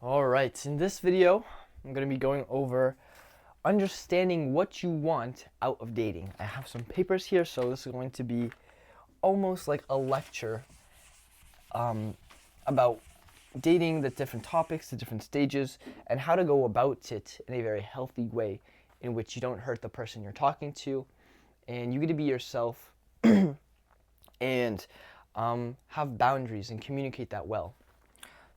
Alright, in this video, I'm going to be going over understanding what you want out of dating. I have some papers here, so this is going to be almost like a lecture about dating, the different topics, the different stages, and how to go about it in a very healthy way in which you don't hurt the person you're talking to, and you get to be yourself and have boundaries and communicate that well.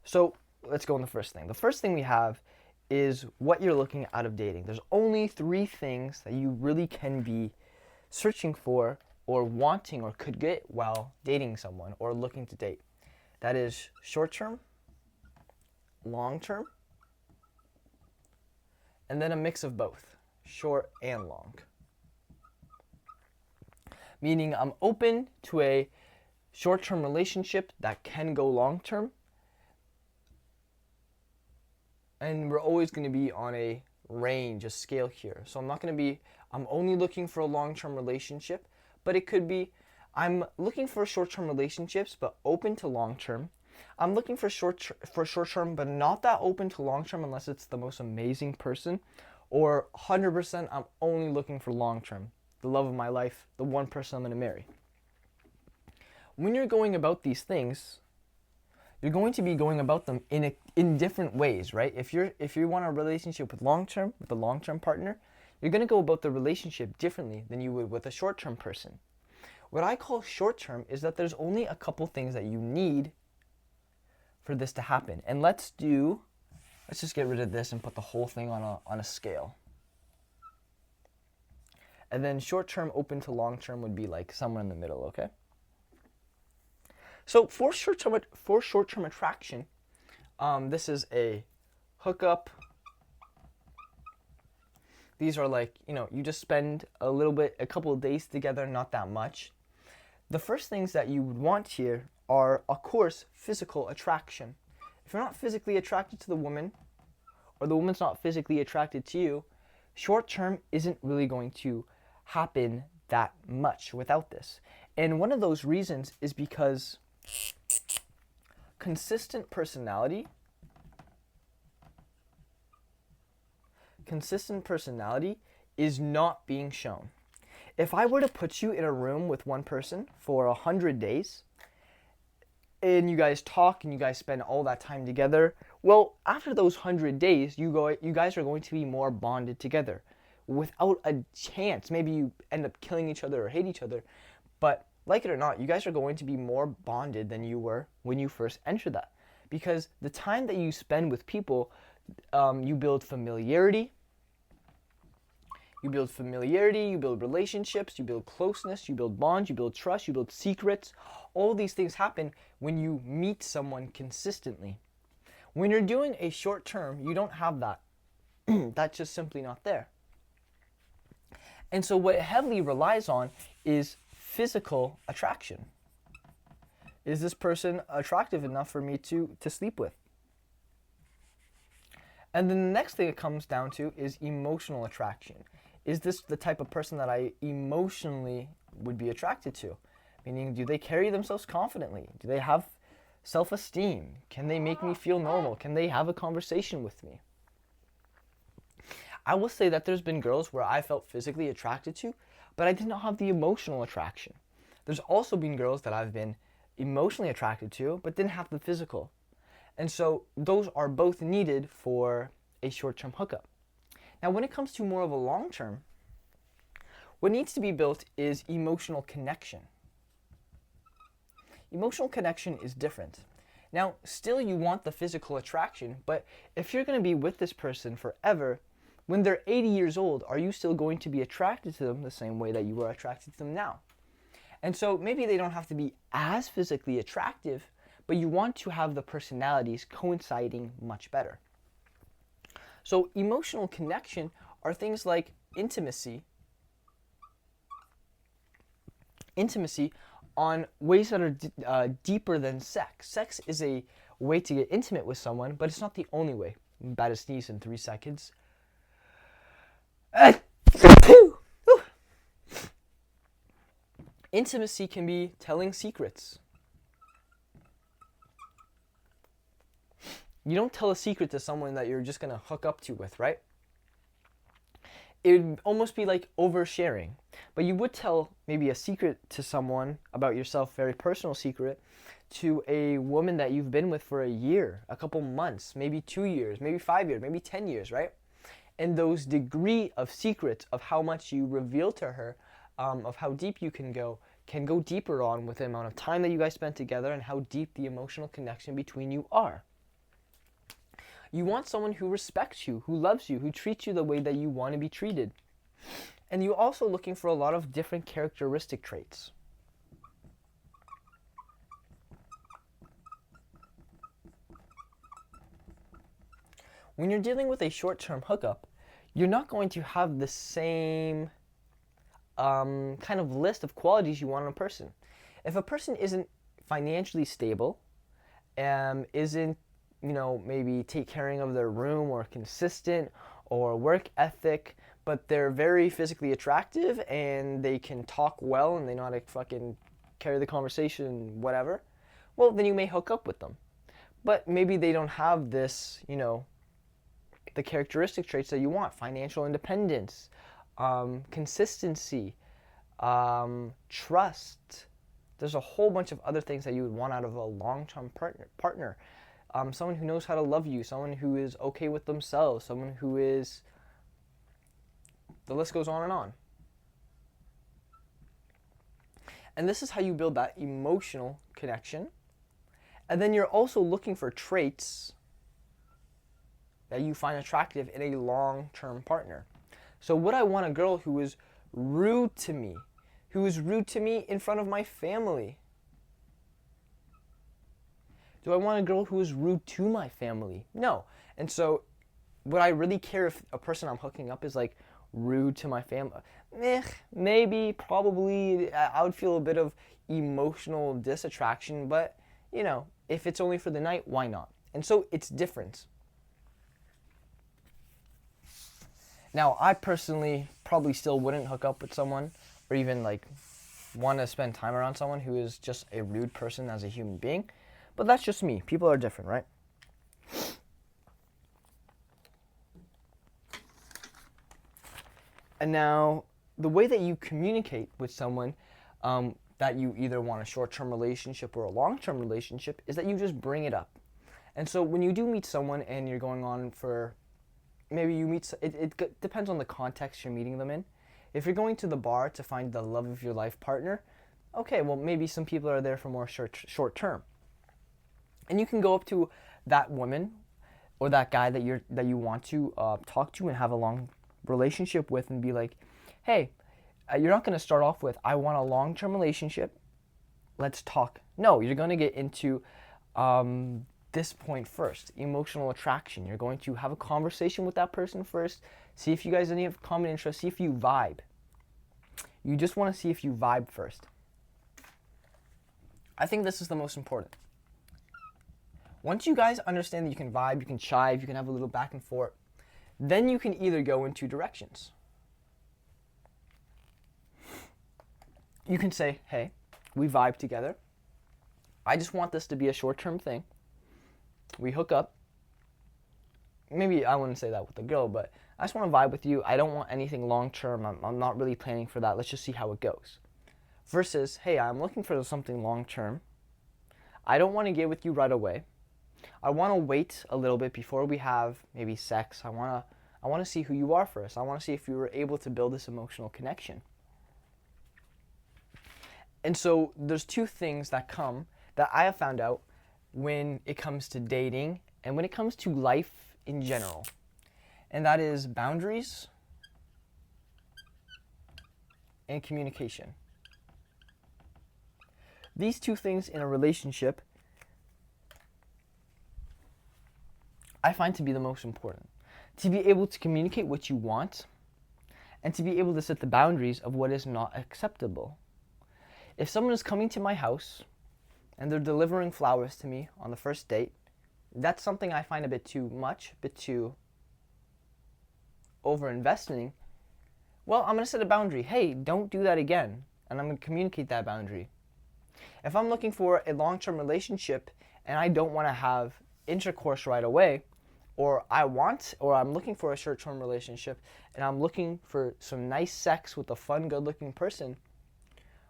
So let's go on the first thing. The first thing we have is what you're looking out of dating. There's only 3 things that you really can be searching for or wanting or could get while dating someone or looking to date. That is short-term, long-term, and then a mix of both, short and long. Meaning I'm open to a short-term relationship that can go long-term, and we're always going to be on a range, a scale here. So I'm only looking for a long-term relationship, but it could be, I'm looking for short-term relationships, but open to long-term. I'm looking for short-term, but not that open to long-term unless it's the most amazing person. Or 100%, I'm only looking for long-term, the love of my life, the one person I'm going to marry. When you're going about these things, you're going to be going about them in different ways, right? If you want a relationship with a long-term partner, you're going to go about the relationship differently than you would with a short-term person. What I call short-term is that there's only a couple things that you need for this to happen. And let's just get rid of this and put the whole thing on a scale. And then short-term open to long-term would be like somewhere in the middle, okay? So for short-term attraction, this is a hookup. These are like, you just spend a couple of days together, not that much. The first things that you would want here are, of course, physical attraction. If you're not physically attracted to the woman, or the woman's not physically attracted to you, short-term isn't really going to happen that much without this. And one of those reasons is because consistent personality is not being shown. If I were to put you in a room with one person for 100 days, and you guys talk and you guys spend all that time together, well, after those 100 days, you guys are going to be more bonded together without a chance. Maybe you end up killing each other or hate each other, but like it or not, you guys are going to be more bonded than you were when you first entered that. Because the time that you spend with people, you build familiarity. You build relationships, you build closeness, you build bonds, you build trust, you build secrets. All these things happen when you meet someone consistently. When you're doing a short term, you don't have that. That's just simply not there. And so what it heavily relies on is physical attraction. Is this person attractive enough for me to sleep with? And then the next thing it comes down to is emotional attraction. Is this the type of person that I emotionally would be attracted to? Meaning, do they carry themselves confidently? Do they have self-esteem? Can they make me feel normal? Can they have a conversation with me? I will say that there's been girls where I felt physically attracted to, but I did not have the emotional attraction. There's also been girls that I've been emotionally attracted to, but didn't have the physical. And so those are both needed for a short-term hookup. Now, when it comes to more of a long-term, what needs to be built is emotional connection. Emotional connection is different. Now, still you want the physical attraction, but if you're going to be with this person forever, when they're 80 years old, are you still going to be attracted to them the same way that you were attracted to them now? And so maybe they don't have to be as physically attractive, but you want to have the personalities coinciding much better. So emotional connection are things like intimacy on ways that are deeper than sex. Sex is a way to get intimate with someone, but it's not the only way. I'm about to sneeze in 3 seconds. Intimacy can be telling secrets. You don't tell a secret to someone that you're just going to hook up to with, right? It would almost be like oversharing. But you would tell maybe a secret to someone about yourself, very personal secret, to a woman that you've been with for a year, a couple months, maybe 2 years, maybe 5 years, maybe 10 years, right? And those degree of secrets of how much you reveal to her, of how deep you can go deeper on with the amount of time that you guys spend together and how deep the emotional connection between you are. You want someone who respects you, who loves you, who treats you the way that you want to be treated. And you're also looking for a lot of different characteristic traits. When you're dealing with a short-term hookup, you're not going to have the same kind of list of qualities you want in a person. If a person isn't financially stable, isn't, maybe take caring of their room or consistent or work ethic, but they're very physically attractive and they can talk well and they know how to fucking carry the conversation, whatever, well, then you may hook up with them. But maybe they don't have this, the characteristic traits that you want: financial independence, consistency, trust. There's a whole bunch of other things that you would want out of a long-term partner. Someone who knows how to love you, someone who is okay with themselves, someone who is, the list goes on and on. And this is how you build that emotional connection. And then you're also looking for traits that you find attractive in a long-term partner. So would I want a girl who is rude to me, who is rude to me in front of my family? Do I want a girl who is rude to my family? No. And so would I really care if a person I'm hooking up is like rude to my family? Maybe, probably. I would feel a bit of emotional disattraction, but if it's only for the night, why not? And so it's different. Now, I personally probably still wouldn't hook up with someone or even want to spend time around someone who is just a rude person as a human being. But that's just me. People are different, right? And now, the way that you communicate with someone that you either want a short-term relationship or a long-term relationship is that you just bring it up. And so when you do meet someone and you're going on for, maybe you meet, it depends on the context you're meeting them in. If you're going to the bar to find the love of your life partner, okay, well, maybe some people are there for more short-term. And you can go up to that woman or that guy that you want to talk to and have a long relationship with and be like, hey, you're not going to start off with, I want a long-term relationship, let's talk. No, you're going to get into this point first, emotional attraction. You're going to have a conversation with that person first, see if you guys have any common interests, see if you vibe. You just want to see if you vibe first. I think this is the most important. Once you guys understand that you can vibe, you can chive, you can have a little back and forth, then you can either go in two directions. You can say, hey, we vibe together. I just want this to be a short-term thing. We hook up. Maybe I wouldn't say that with the girl, but I just want to vibe with you. I don't want anything long-term. I'm not really planning for that. Let's just see how it goes. Versus, hey, I'm looking for something long-term. I don't want to get with you right away. I want to wait a little bit before we have maybe sex. I want to see who you are first. I want to see if you were able to build this emotional connection. And so there's two things that I have found out when it comes to dating and when it comes to life in general. And that is boundaries and communication. These two things in a relationship I find to be the most important. To be able to communicate what you want and to be able to set the boundaries of what is not acceptable. If someone is coming to my house and they're delivering flowers to me on the first date, that's something I find a bit too much, a bit too over-investing. Well, I'm going to set a boundary. Hey, don't do that again. And I'm going to communicate that boundary. If I'm looking for a long-term relationship and I don't want to have intercourse right away, or I'm looking for a short-term relationship and I'm looking for some nice sex with a fun, good-looking person,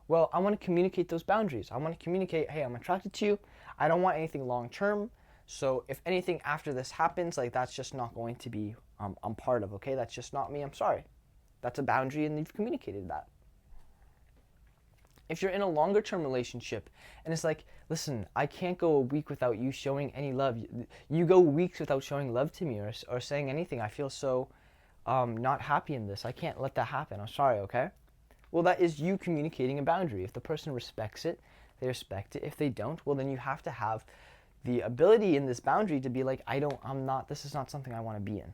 well, I want to communicate those boundaries. I want to communicate, hey, I'm attracted to you. I don't want anything long-term. So if anything after this happens, like that's just not going to be I'm part of, okay? That's just not me. I'm sorry. That's a boundary and you've communicated that. If you're in a longer term relationship and it's like, listen, I can't go a week without you showing any love. You go weeks without showing love to me or saying anything. I feel so not happy in this. I can't let that happen. I'm sorry, okay? Well, that is you communicating a boundary. If the person respects it, they respect it. If they don't, well, then you have to have the ability in this boundary to be like, this is not something I want to be in.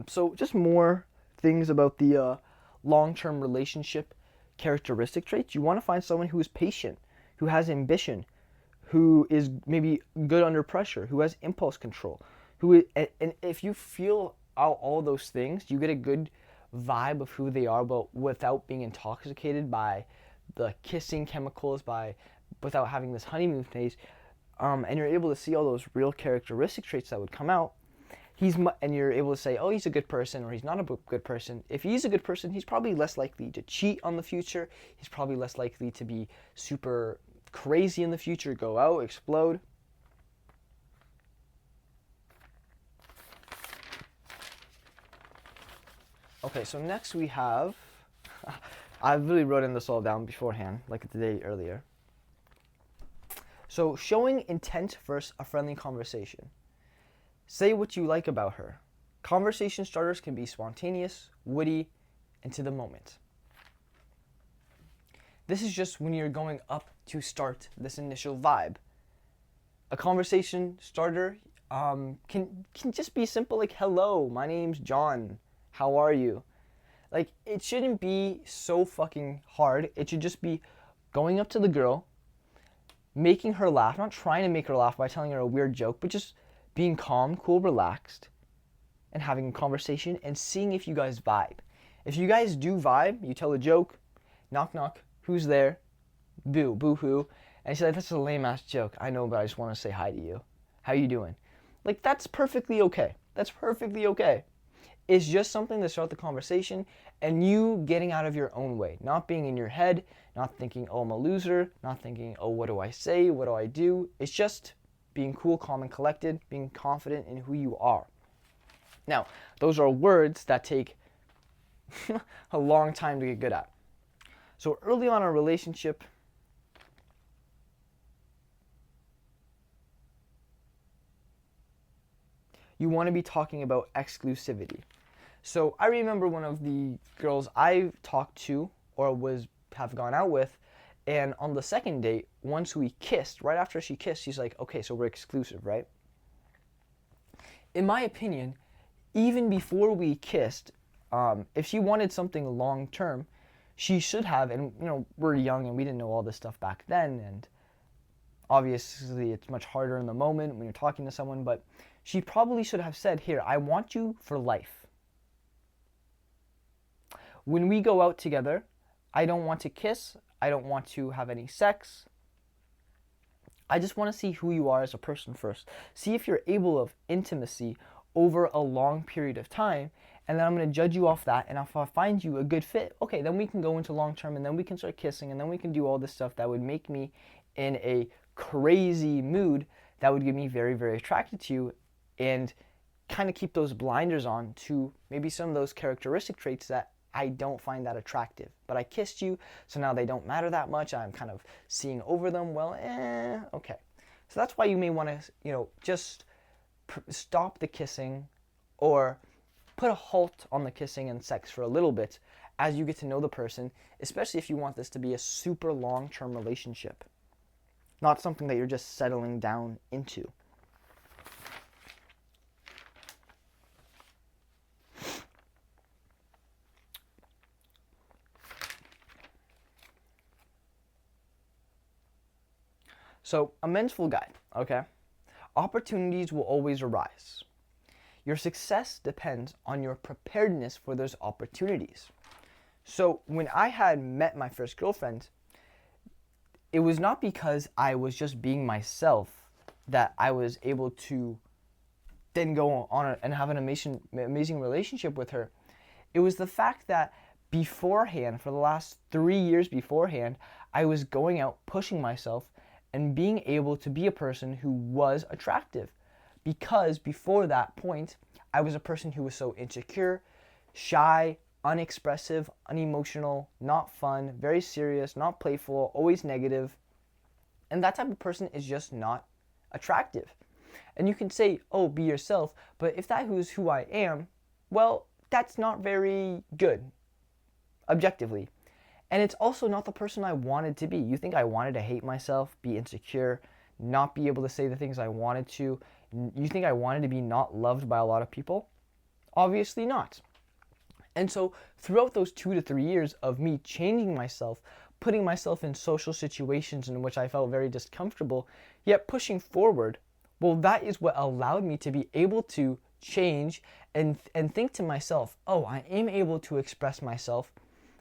So just more things about the long-term relationship characteristic traits. You want to find someone who is patient, who has ambition, who is maybe good under pressure, who has impulse control, and if you feel all those things, you get a good vibe of who they are, but without being intoxicated by the kissing chemicals, without having this honeymoon phase, and you're able to see all those real characteristic traits that would come out. And you're able to say, oh, he's a good person, or he's not a good person. If he's a good person, he's probably less likely to cheat on the future. He's probably less likely to be super crazy in the future, go out, explode. Okay, so next we have, I really wrote in this all down beforehand, like the day earlier. So showing intent versus a friendly conversation. Say what you like about her. Conversation starters can be spontaneous, witty, and to the moment. This is just when you're going up to start this initial vibe. A conversation starter can just be simple, like, hello, my name's John. How are you? Like, it shouldn't be so fucking hard. It should just be going up to the girl, making her laugh, not trying to make her laugh by telling her a weird joke, but just being calm, cool, relaxed, and having a conversation and seeing if you guys vibe. If you guys do vibe, you tell a joke, knock knock, who's there? Boo-hoo. And she's like, that's a lame ass joke. I know, but I just want to say hi to you. How you doing? Like, that's perfectly okay. That's perfectly okay. It's just something to start the conversation and you getting out of your own way. Not being in your head, not thinking, oh, I'm a loser, not thinking, oh, what do I say? What do I do? It's just being cool, calm, and collected, being confident in who you are. Now, those are words that take a long time to get good at. So early on in a relationship, you want to be talking about exclusivity. So I remember one of the girls I talked to or have gone out with, and on the second date, once we kissed, right after she kissed, she's like, okay, so we're exclusive, right? In my opinion, even before we kissed, if she wanted something long term, she should have, and we're young and we didn't know all this stuff back then, and obviously it's much harder in the moment when you're talking to someone, but she probably should have said, here, I want you for life. When we go out together, I don't want to kiss, I don't want to have any sex. I just want to see who you are as a person first. See if you're able of intimacy over a long period of time, and then I'm going to judge you off that, and if I find you a good fit, okay, then we can go into long term, and then we can start kissing, and then we can do all this stuff that would make me in a crazy mood that would get me very, very attracted to you, and kind of keep those blinders on to maybe some of those characteristic traits that I don't find that attractive. But I kissed you, so now they don't matter that much. I'm kind of seeing over them. Well, okay. So that's why you may want to, just stop the kissing or put a halt on the kissing and sex for a little bit as you get to know the person, especially if you want this to be a super long-term relationship, not something that you're just settling down into. So, a mental guide, okay? Opportunities will always arise. Your success depends on your preparedness for those opportunities. So, when I had met my first girlfriend, it was not because I was just being myself that I was able to then go on and have an amazing relationship with her. It was the fact that beforehand, for the last 3 years beforehand, I was going out, pushing myself, and being able to be a person who was attractive. Because before that point, I was a person who was so insecure, shy, unexpressive, unemotional, not fun, very serious, not playful, always negative. And that type of person is just not attractive. And you can say, oh, be yourself, but if that is who I am, well, that's not very good, objectively. And it's also not the person I wanted to be. You think I wanted to hate myself, be insecure, not be able to say the things I wanted to? You think I wanted to be not loved by a lot of people? Obviously not. And so throughout those 2 to 3 years of me changing myself, putting myself in social situations in which I felt very discomfortable, yet pushing forward, well, that is what allowed me to be able to change and think to myself, oh, I am able to express myself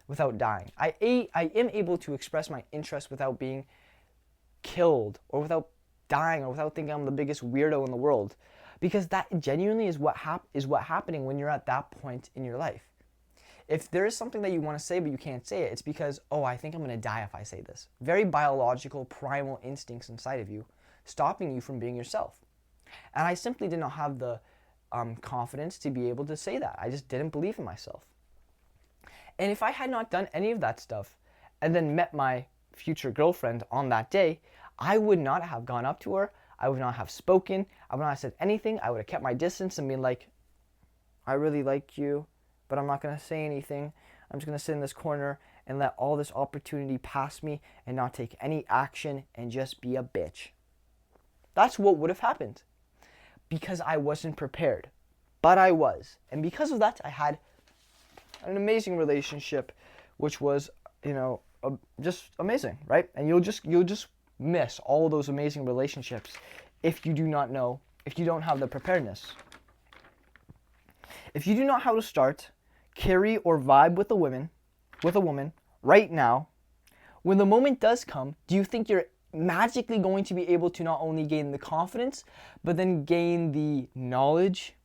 without dying. I am able to express my interest without being killed or without dying or without thinking I'm the biggest weirdo in the world. Because that genuinely is what happening when you're at that point in your life. If there is something that you want to say but you can't say it, it's because, oh, I think I'm going to die if I say this. Very biological, primal instincts inside of you stopping you from being yourself. And I simply did not have the confidence to be able to say that. I just didn't believe in myself. And if I had not done any of that stuff and then met my future girlfriend on that day, I would not have gone up to her. I would not have spoken. I would not have said anything. I would have kept my distance and been like, I really like you, but I'm not going to say anything. I'm just going to sit in this corner and let all this opportunity pass me and not take any action and just be a bitch. That's what would have happened because I wasn't prepared, but I was. And because of that, I had an amazing relationship, which was, just amazing, right? And you'll just miss all those amazing relationships if you don't have the preparedness. If you do not know how to start, carry, or vibe with a woman right now, when the moment does come, do you think you're magically going to be able to not only gain the confidence, but then gain the knowledge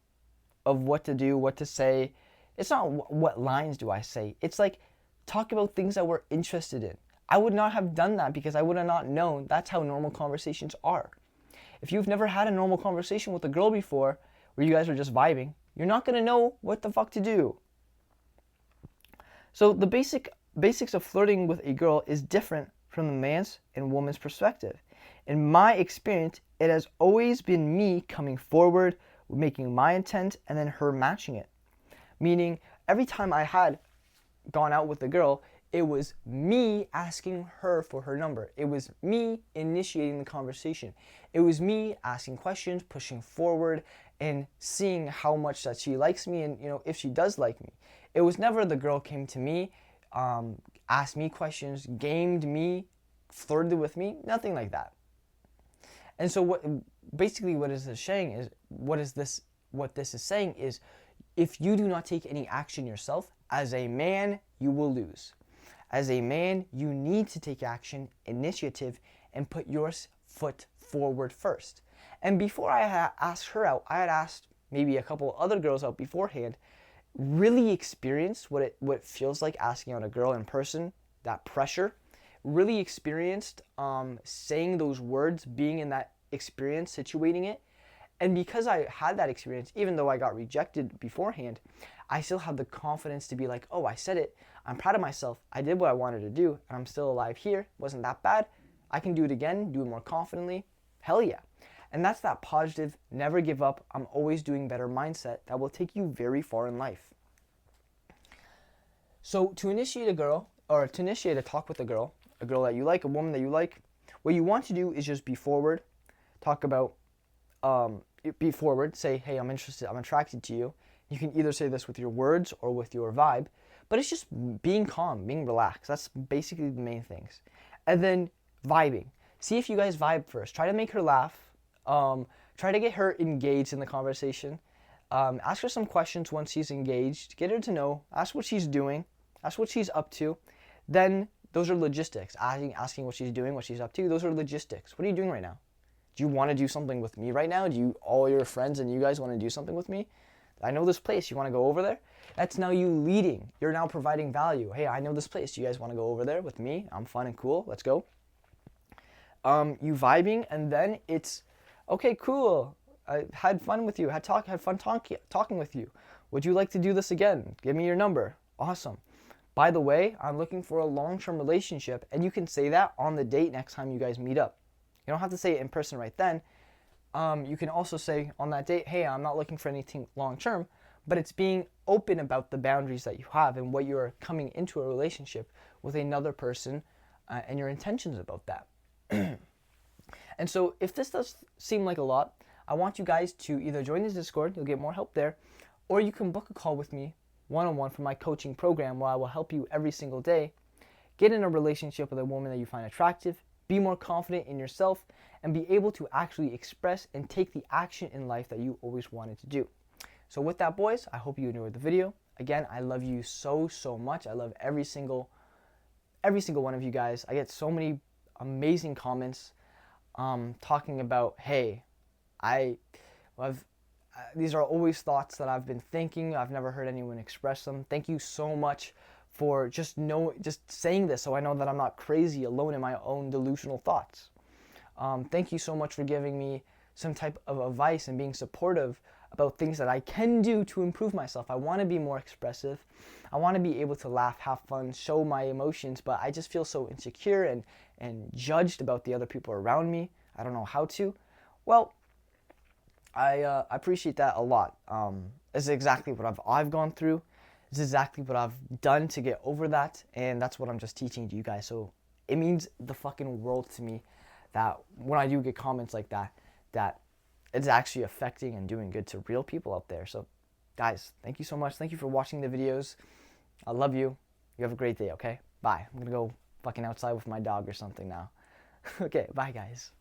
of what to do, what to say? It's not what lines do I say. It's like talk about things that we're interested in. I would not have done that because I would have not known that's how normal conversations are. If you've never had a normal conversation with a girl before where you guys are just vibing, you're not going to know what the fuck to do. So the basics of flirting with a girl is different from the man's and woman's perspective. In my experience, it has always been me coming forward, making my intent, and then her matching it. Meaning, every time I had gone out with a girl, it was me asking her for her number. It was me initiating the conversation. It was me asking questions, pushing forward, and seeing how much that she likes me and, if she does like me. It was never the girl came to me, asked me questions, gamed me, flirted with me, nothing like that. And so what this is saying is, if you do not take any action yourself, as a man, you will lose. As a man, you need to take action, initiative, and put your foot forward first. And before I had asked her out, I had asked maybe a couple other girls out beforehand, really experienced what it feels like asking out a girl in person, that pressure, really experienced saying those words, being in that experience, situating it. And because I had that experience, even though I got rejected beforehand, I still had the confidence to be like, oh, I said it. I'm proud of myself. I did what I wanted to do, and I'm still alive here. Wasn't that bad. I can do it again, do it more confidently. Hell yeah. And that's that positive, never give up, I'm always doing better mindset that will take you very far in life. So to initiate a talk with a girl that you like, a woman that you like, what you want to do is just be forward, be forward, say, hey, I'm interested, I'm attracted to you. You can either say this with your words or with your vibe, but it's just being calm, being relaxed. That's basically the main things. And then vibing. See if you guys vibe first. Try to make her laugh. Try to get her engaged in the conversation. Ask her some questions once she's engaged. Get her to know. Ask what she's doing. Ask what she's up to. Then Those are logistics. Asking what she's doing, what she's up to. Those are logistics. What are you doing right now? Do you want to do something with me right now? All your friends and you guys want to do something with me? I know this place. You want to go over there? That's now you leading. You're now providing value. Hey, I know this place. Do you guys want to go over there with me? I'm fun and cool. Let's go. You vibing, and then it's, okay, cool. I had fun with you. Had fun talking with you. Would you like to do this again? Give me your number. Awesome. By the way, I'm looking for a long-term relationship, and you can say that on the date next time you guys meet up. You don't have to say it in person right then. You can also say on that date, hey, I'm not looking for anything long-term, but it's being open about the boundaries that you have and what you're coming into a relationship with another person and your intentions about that. And so if this does seem like a lot, I want you guys to either join the Discord, you'll get more help there, or you can book a call with me one-on-one for my coaching program where I will help you every single day get in a relationship with a woman that you find attractive, be more confident in yourself, and be able to actually express and take the action in life that you always wanted to do. So with that, boys, I hope you enjoyed the video. Again, I love you so much. I love every single one of you guys. I get so many amazing comments talking about, hey, these are always thoughts that I've been thinking. I've never heard anyone express them. Thank you so much for just saying this, so I know that I'm not crazy alone in my own delusional thoughts. Thank you so much for giving me some type of advice and being supportive about things that I can do to improve myself. I want to be more expressive. I want to be able to laugh, have fun, show my emotions, but I just feel so insecure and judged about the other people around me. I don't know how to. Well, I appreciate that a lot. This is exactly what I've gone through. This is exactly what I've done to get over that, and that's what I'm just teaching to you guys. So it means the fucking world to me that when I do get comments like that, that it's actually affecting and doing good to real people out there. So guys, thank you so much. Thank you for watching the videos. I love you. You have a great day, okay? Bye. I'm gonna go fucking outside with my dog or something now. Okay, bye guys.